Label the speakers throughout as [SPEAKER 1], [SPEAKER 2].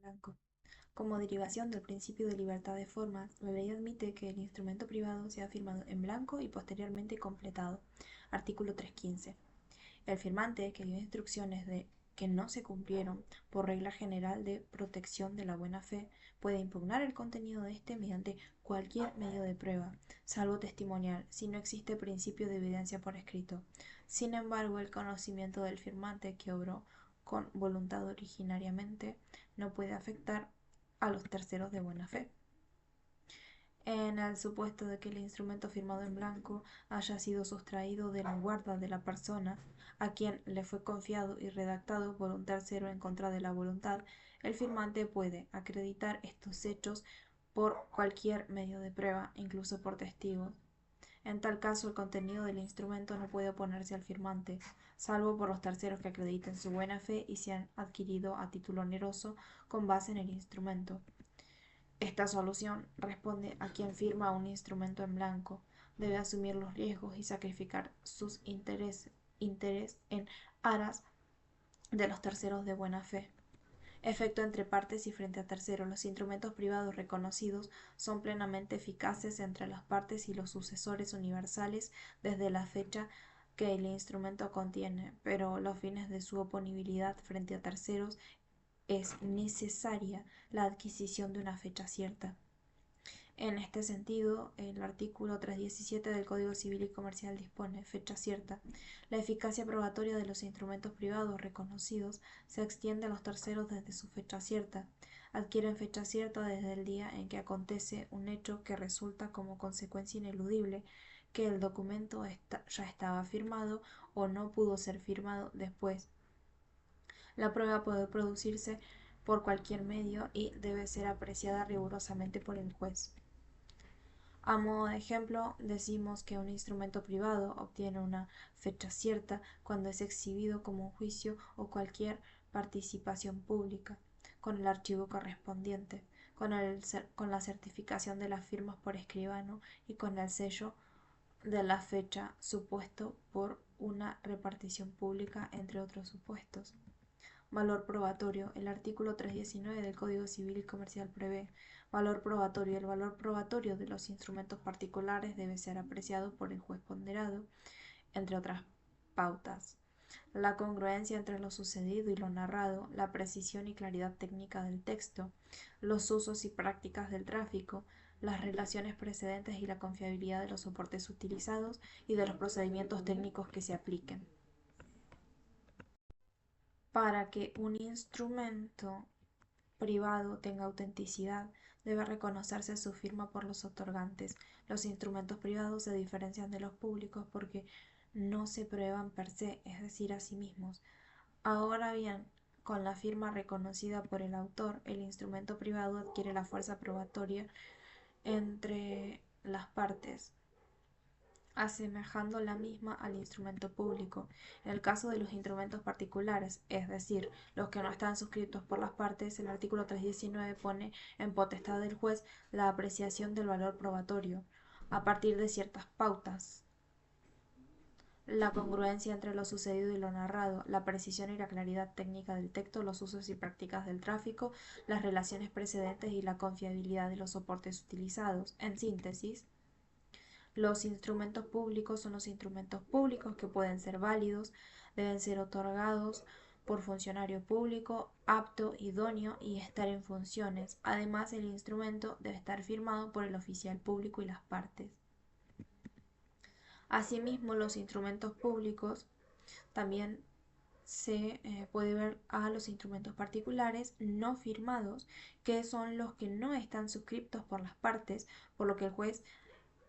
[SPEAKER 1] blanco. Como derivación del principio de libertad de formas, la ley admite que el instrumento privado sea firmado en blanco y posteriormente completado. Artículo 315. El firmante que dio instrucciones de que no se cumplieron por regla general de protección de la buena fe puede impugnar el contenido de este mediante cualquier medio de prueba, salvo testimonial, si no existe principio de evidencia por escrito. Sin embargo, el conocimiento del firmante que obró con voluntad originariamente no puede afectar a los terceros de buena fe. En el supuesto de que el instrumento firmado en blanco haya sido sustraído de la guarda de la persona a quien le fue confiado y redactado por un tercero en contra de la voluntad, el firmante puede acreditar estos hechos por cualquier medio de prueba, incluso por testigos. En tal caso, el contenido del instrumento no puede oponerse al firmante, salvo por los terceros que acrediten su buena fe y se han adquirido a título oneroso con base en el instrumento. Esta solución responde a quien firma un instrumento en blanco, debe asumir los riesgos y sacrificar sus interés en aras de los terceros de buena fe. Efecto entre partes y frente a terceros. Los instrumentos privados reconocidos son plenamente eficaces entre las partes y los sucesores universales desde la fecha que el instrumento contiene, pero los fines de su oponibilidad frente a terceros es necesaria la adquisición de una fecha cierta. En este sentido, el artículo 317 del Código Civil y Comercial dispone: fecha cierta. La eficacia probatoria de los instrumentos privados reconocidos se extiende a los terceros desde su fecha cierta. Adquieren fecha cierta desde el día en que acontece un hecho que resulta como consecuencia ineludible que el documento ya estaba firmado o no pudo ser firmado después. La prueba puede producirse por cualquier medio y debe ser apreciada rigurosamente por el juez. A modo de ejemplo, decimos que un instrumento privado obtiene una fecha cierta cuando es exhibido como un juicio o cualquier participación pública, con el archivo correspondiente, con la certificación de las firmas por escribano y con el sello de la fecha supuesto por una repartición pública, entre otros supuestos. Valor probatorio. El artículo 319 del Código Civil y Comercial prevé valor probatorio. El valor probatorio de los instrumentos particulares debe ser apreciado por el juez ponderado, entre otras pautas: la congruencia entre lo sucedido y lo narrado, la precisión y claridad técnica del texto, los usos y prácticas del tráfico, las relaciones precedentes y la confiabilidad de los soportes utilizados y de los procedimientos técnicos que se apliquen. Para que un instrumento privado tenga autenticidad, debe reconocerse su firma por los otorgantes. Los instrumentos privados se diferencian de los públicos porque no se prueban per se, es decir, a sí mismos. Ahora bien, con la firma reconocida por el autor, el instrumento privado adquiere la fuerza probatoria entre las partes, asemejando la misma al instrumento público. En el caso de los instrumentos particulares, es decir, los que no están suscritos por las partes, el artículo 319 pone en potestad del juez la apreciación del valor probatorio, a partir de ciertas pautas: la congruencia entre lo sucedido y lo narrado, la precisión y la claridad técnica del texto, los usos y prácticas del tráfico, las relaciones precedentes y la confiabilidad de los soportes utilizados. En síntesis, los instrumentos públicos son los instrumentos públicos que pueden ser válidos, deben ser otorgados por funcionario público apto, idóneo y estar en funciones. Además, el instrumento debe estar firmado por el oficial público y las partes. Asimismo, los instrumentos públicos también se puede ver a los instrumentos particulares no firmados, que son los que no están suscriptos por las partes, por lo que el juez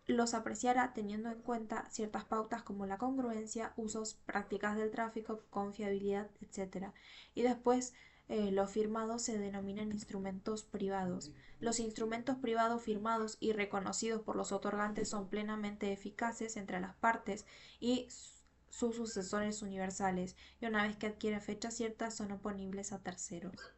[SPEAKER 1] los apreciará teniendo en cuenta ciertas pautas como la congruencia, usos, prácticas del tráfico, confiabilidad, etc. Y después los firmados se denominan instrumentos privados. Los instrumentos privados firmados y reconocidos por los otorgantes son plenamente eficaces entre las partes y sus sucesores universales, y una vez que adquieren fecha cierta son oponibles a terceros.